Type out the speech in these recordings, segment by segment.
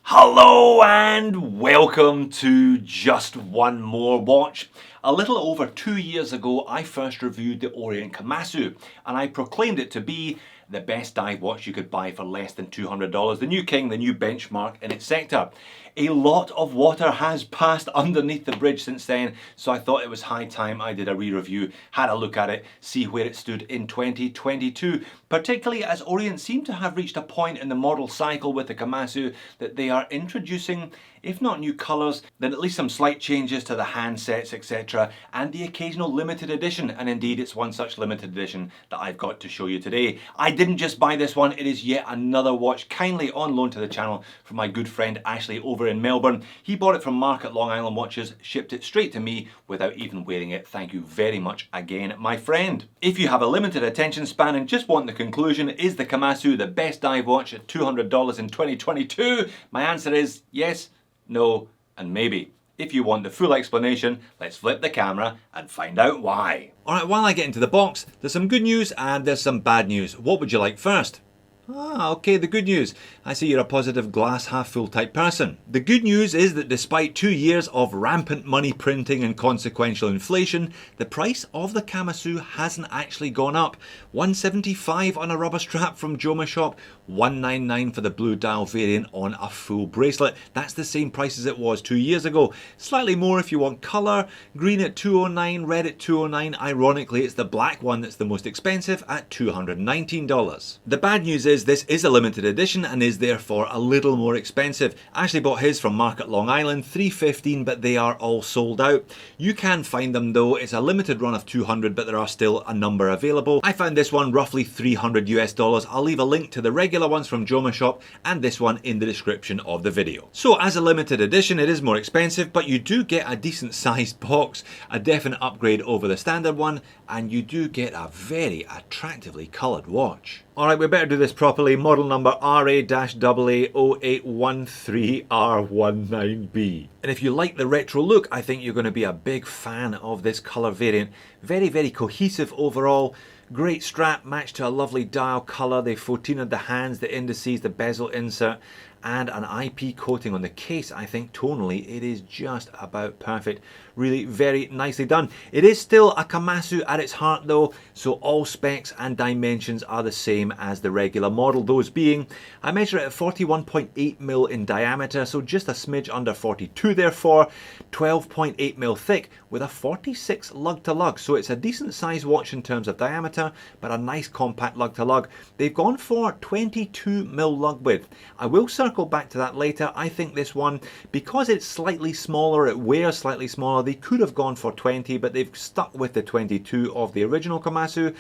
Hello and welcome to Just One More Watch. A little over 2 years ago I first reviewed the Orient Kamasu and I proclaimed it to be the best dive watch you could buy for less than $200, the new king, the new benchmark in its sector. A lot of water has passed underneath the bridge since then, so I thought it was high time I did a re-review, had a look at it, see where it stood in 2022, particularly as Orient seem to have reached a point in the model cycle with the Kamasu that they are introducing, if not new colours, then at least some slight changes to the handsets, etc. and the occasional limited edition, and indeed it's one such limited edition that I've got to show you today. I didn't just buy this one, it is yet another watch kindly on loan to the channel from my good friend Ashley over in Melbourne. He bought it from Market Long Island Watches, shipped it straight to me without even wearing it. Thank you very much again, my friend. If you have a limited attention span and just want the conclusion, is the Kamasu the best dive watch at $200 in 2022? My answer is yes, no, and maybe. If you want the full explanation, let's flip the camera and find out why. Alright, while I get into the box, there's some good news and there's some bad news. What would you like first? Okay, the good news. I see you're a positive glass half full type person. The good news is that despite 2 years of rampant money printing and consequential inflation, the price of the Kamasu hasn't actually gone up. $175 on a rubber strap from JOMASHOP, $199 for the blue dial variant on a full bracelet. That's the same price as it was 2 years ago. Slightly more if you want colour, green at $209, red at $209. Ironically, it's the black one that's the most expensive at $219. The bad news is this is a limited edition and is therefore a little more expensive. Ashley bought his from Market Long Island, $315, but they are all sold out. You can find them though. It's a limited run of 200, but there are still a number available. I found this one roughly $300 US. I'll leave a link to the regular ones from JOMASHOP and this one in the description of the video. So as a limited edition, it is more expensive, but you do get a decent sized box, a definite upgrade over the standard one, and you do get a very attractively coloured watch. Alright, we better do this properly. Model number RA-AA0813R19B. And if you like the retro look, I think you're going to be a big fan of this colour variant. Very, very cohesive overall. Great strap matched to a lovely dial colour. They've 14'd the hands, the indices, the bezel insert, and an IP coating on the case. I think tonally it is just about perfect. Really very nicely done. It is still a Kamasu at its heart though, so all specs and dimensions are the same as the regular model. Those being, I measure it at 41.8mm in diameter, so just a smidge under 42 therefore, 12.8mm thick with a 46 lug to lug. So it's a decent size watch in terms of diameter, but a nice compact lug to lug. They've gone for 22mm lug width. I will circle back to that later. I think this one, because it's slightly smaller, it wears slightly smaller, they could have gone for 20, but they've stuck with the 22 of the original Kamasu.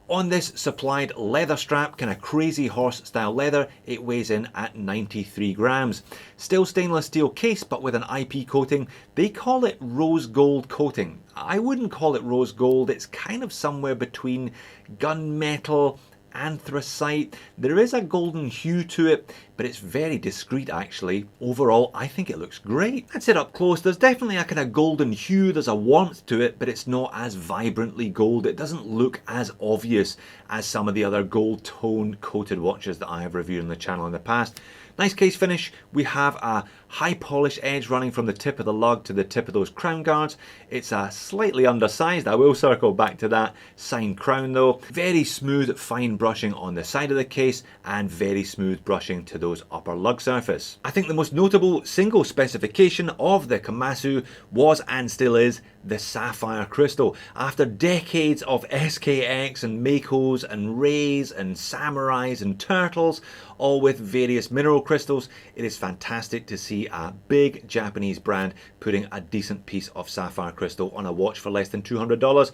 On this supplied leather strap, kind of crazy horse style leather, it weighs in at 93 grams. Still stainless steel case, but with an IP coating. They call it rose gold coating. I wouldn't call it rose gold, it's kind of somewhere between gunmetal, anthracite. There is a golden hue to it, but it's very discreet actually. Overall, I think it looks great. That's it up close. There's definitely a kind of golden hue, there's a warmth to it, but it's not as vibrantly gold. It doesn't look as obvious as some of the other gold tone coated watches that I have reviewed on the channel in the past. Nice case finish. We have a high polish edge running from the tip of the lug to the tip of those crown guards. It's a slightly undersized, I will circle back to that, signed crown though. Very smooth fine brushing on the side of the case and very smooth brushing to those upper lug surface. I think the most notable single specification of the Kamasu was and still is the sapphire crystal. After decades of SKX and Makos and Rays and Samurais and Turtles, all with various mineral crystals, it is fantastic to see a big Japanese brand putting a decent piece of sapphire crystal on a watch for less than $200.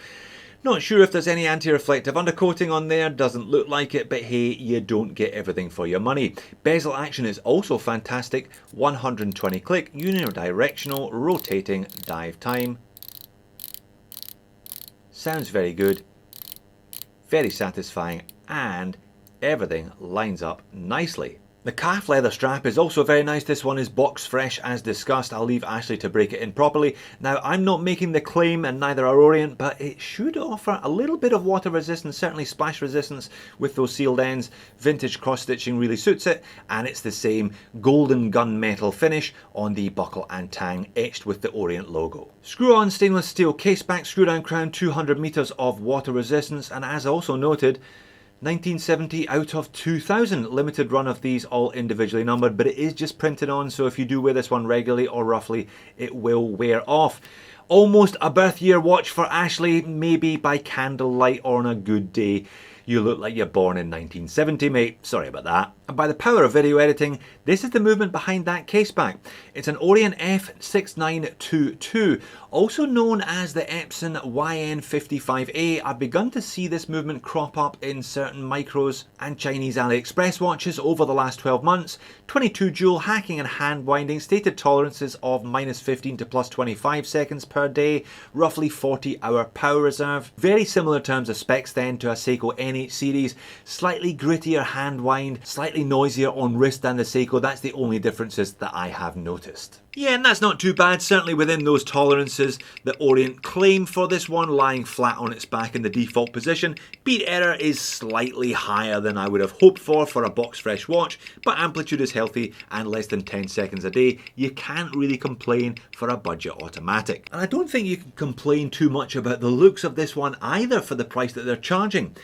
Not sure if there's any anti-reflective undercoating on there, doesn't look like it, but hey, you don't get everything for your money. Bezel action is also fantastic, 120 click, unidirectional, rotating dive time. Sounds very good, very satisfying, and everything lines up nicely. The calf leather strap is also very nice. This one is box fresh as discussed. I'll leave Ashley to break it in properly. Now, I'm not making the claim, and neither are Orient, but it should offer a little bit of water resistance, certainly splash resistance with those sealed ends. Vintage cross stitching really suits it, and it's the same golden gunmetal finish on the buckle and tang etched with the Orient logo. Screw on stainless steel case back, screw down crown, 200 meters of water resistance, and as also noted, 1970 out of 2000 limited run of these, all individually numbered, but it is just printed on, so if you do wear this one regularly or roughly, it will wear off. Almost a birth year watch for Ashley, maybe by candlelight or on a good day. You look like you're born in 1970, mate. Sorry about that. And by the power of video editing, this is the movement behind that case back. It's an Orient F6922, also known as the Epson YN55A. I've begun to see this movement crop up in certain micros and Chinese AliExpress watches over the last 12 months. 22 joule hacking and hand winding, stated tolerances of -15 to +25 seconds per day, roughly 40-hour power reserve. Very similar terms of specs then to a Seiko NH series, slightly grittier hand wind, slightly noisier on wrist than the Seiko. That's the only differences that I have noticed. Yeah, and that's not too bad, certainly within those tolerances that Orient claim for this one, lying flat on its back in the default position. Beat error is slightly higher than I would have hoped for a box fresh watch, but amplitude is healthy and less than 10 seconds a day. You can't really complain for a budget automatic. And I don't think you can complain too much about the looks of this one either for the price that they're charging.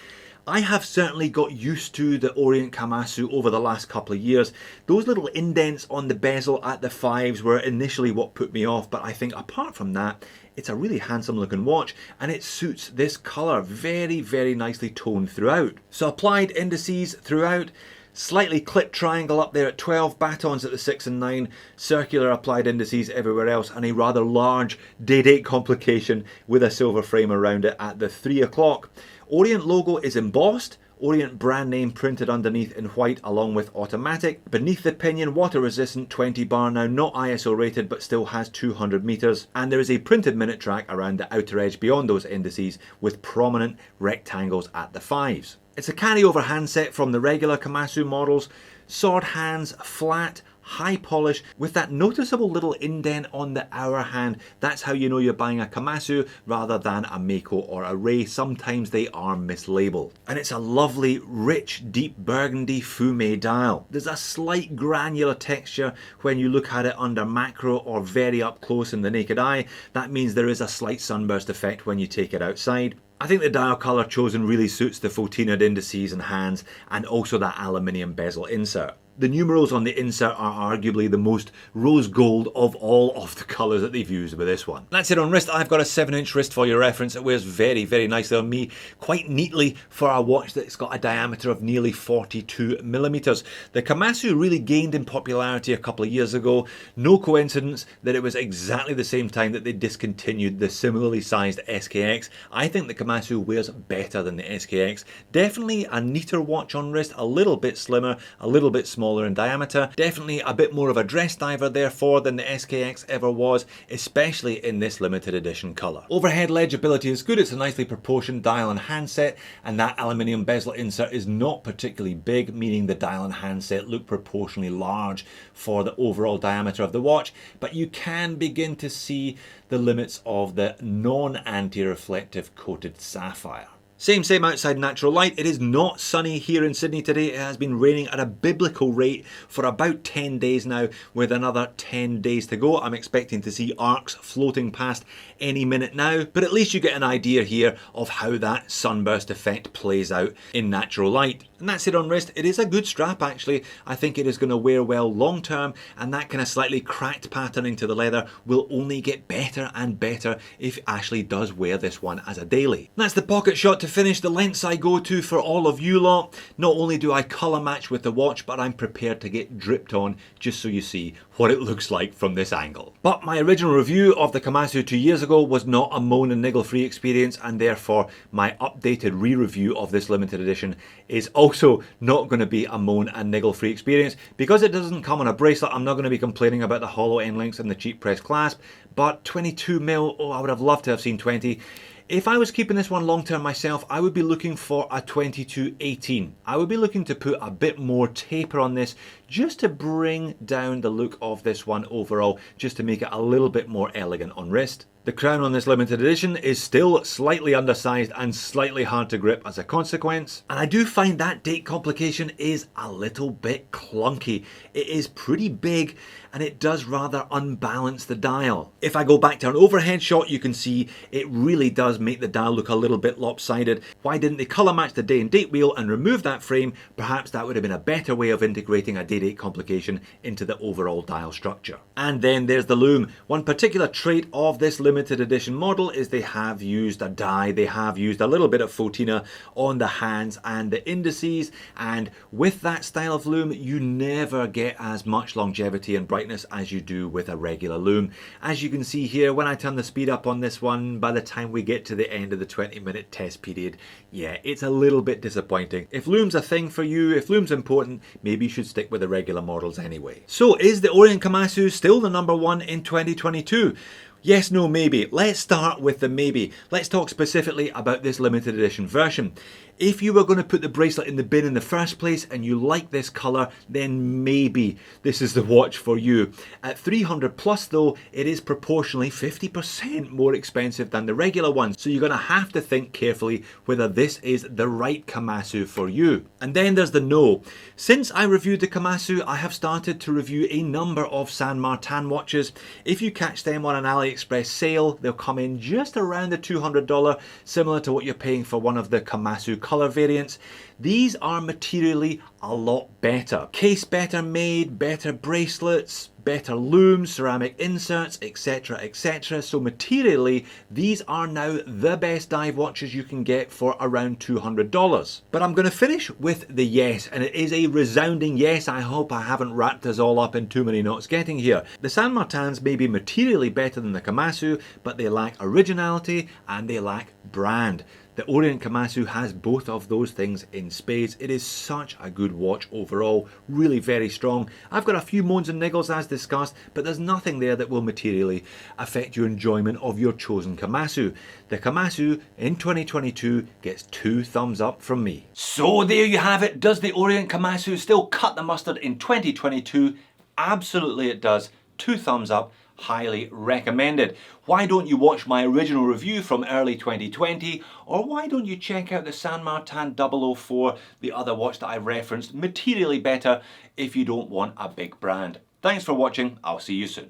I have certainly got used to the Orient Kamasu over the last couple of years. Those little indents on the bezel at the 5s were initially what put me off, but I think apart from that, it's a really handsome looking watch and it suits this colour very, very nicely toned throughout. So applied indices throughout, slightly clipped triangle up there at 12, batons at the 6 and 9, circular applied indices everywhere else, and a rather large day-date complication with a silver frame around it at the 3 o'clock. Orient logo is embossed, Orient brand name printed underneath in white along with automatic. Beneath the pinion, water resistant 20 bar, now not ISO rated but still has 200 meters. And there is a printed minute track around the outer edge beyond those indices with prominent rectangles at the 5s. It's a carryover handset from the regular Kamasu models, sword hands, flat, high polish with that noticeable little indent on the hour hand. That's how you know you're buying a Kamasu rather than a Mako or a Ray. Sometimes they are mislabeled. And it's a lovely, rich, deep burgundy fume dial. There's a slight granular texture when you look at it under macro or very up close in the naked eye. That means there is a slight sunburst effect when you take it outside. I think the dial colour chosen really suits the 14-ed indices and hands, and also that aluminium bezel insert. The numerals on the insert are arguably the most rose gold of all of the colours that they've used with this one. That's it on wrist. I've got a 7-inch wrist for your reference. It wears very, very nicely on me, quite neatly for a watch that's got a diameter of nearly 42 millimeters. The Kamasu really gained in popularity a couple of years ago. No coincidence that it was exactly the same time that they discontinued the similarly sized SKX. I think the Kamasu wears better than the SKX. Definitely a neater watch on wrist, a little bit slimmer, a little bit smaller in diameter, definitely a bit more of a dress diver therefore than the SKX ever was, especially in this limited edition colour. Overhead legibility is good, it's a nicely proportioned dial and handset, and that aluminium bezel insert is not particularly big, meaning the dial and handset look proportionally large for the overall diameter of the watch, but you can begin to see the limits of the non-anti-reflective coated sapphire. Same outside natural light. It is not sunny here in Sydney today. It has been raining at a biblical rate for about 10 days now, with another 10 days to go. I'm expecting to see arcs floating past any minute now, but at least you get an idea here of how that sunburst effect plays out in natural light. And that's it on wrist. It is a good strap actually. I think it is going to wear well long term, and that kind of slightly cracked patterning to the leather will only get better and better if Ashley does wear this one as a daily. And that's the pocket shot to finish the lengths I go to for all of you lot. Not only do I colour match with the watch, but I'm prepared to get dripped on just so you see what it looks like from this angle. But my original review of the Kamasu 2 years ago was not a moan and niggle free experience, and therefore my updated re-review of this limited edition is also not going to be a moan and niggle free experience. Because it doesn't come on a bracelet, I'm not going to be complaining about the hollow end links and the cheap press clasp, but 22mm, oh I would have loved to have seen 20. If I was keeping this one long term myself, I would be looking for a 2218. I would be looking to put a bit more taper on this just to bring down the look of this one overall, just to make it a little bit more elegant on wrist. The crown on this limited edition is still slightly undersized and slightly hard to grip as a consequence. And I do find that date complication is a little bit clunky. It is pretty big and it does rather unbalance the dial. If I go back to an overhead shot, you can see it really does make the dial look a little bit lopsided. Why didn't they colour match the day and date wheel and remove that frame? Perhaps that would have been a better way of integrating a day-date complication into the overall dial structure. And then there's the Lume. One particular trait of this limited edition model is they have used a die, they have used a little bit of photina on the hands and the indices, and with that style of Lume you never get as much longevity and brightness as you do with a regular Lume. As you can see here, when I turn the speed up on this one, by the time we get to the end of the 20-minute test period, yeah, it's a little bit disappointing. If Lume's a thing for you, if Lume's important, maybe you should stick with the regular models anyway. So is the Orient Kamasu still the number one in 2022? Yes, no, maybe. Let's start with the maybe. Let's talk specifically about this limited edition version. If you were going to put the bracelet in the bin in the first place and you like this colour, then maybe this is the watch for you. At 300 plus though, it is proportionally 50% more expensive than the regular one. So you're going to have to think carefully whether this is the right Kamasu for you. And then there's the no. Since I reviewed the Kamasu, I have started to review a number of San Martin watches. If you catch them on an AliExpress sale, they'll come in just around the $200, similar to what you're paying for one of the Kamasu colour variants. These are materially a lot better. Case better made, better bracelets, better looms, ceramic inserts, etc, etc. So materially, these are now the best dive watches you can get for around $200. But I'm going to finish with the yes, and it is a resounding yes. I hope I haven't wrapped us all up in too many knots getting here. The San Martins may be materially better than the Kamasu, but they lack originality and they lack brand. The Orient Kamasu has both of those things in spades. It is such a good watch overall, really very strong. I've got a few moans and niggles as discussed, but there's nothing there that will materially affect your enjoyment of your chosen Kamasu. The Kamasu in 2022 gets 2 thumbs up from me. So there you have it. Does the Orient Kamasu still cut the mustard in 2022? Absolutely it does. 2 thumbs up. Highly recommended. Why don't you watch my original review from early 2020, or why don't you check out the San Martin 004, the other watch that I referenced, materially better if you don't want a big brand. Thanks for watching. I'll see you soon.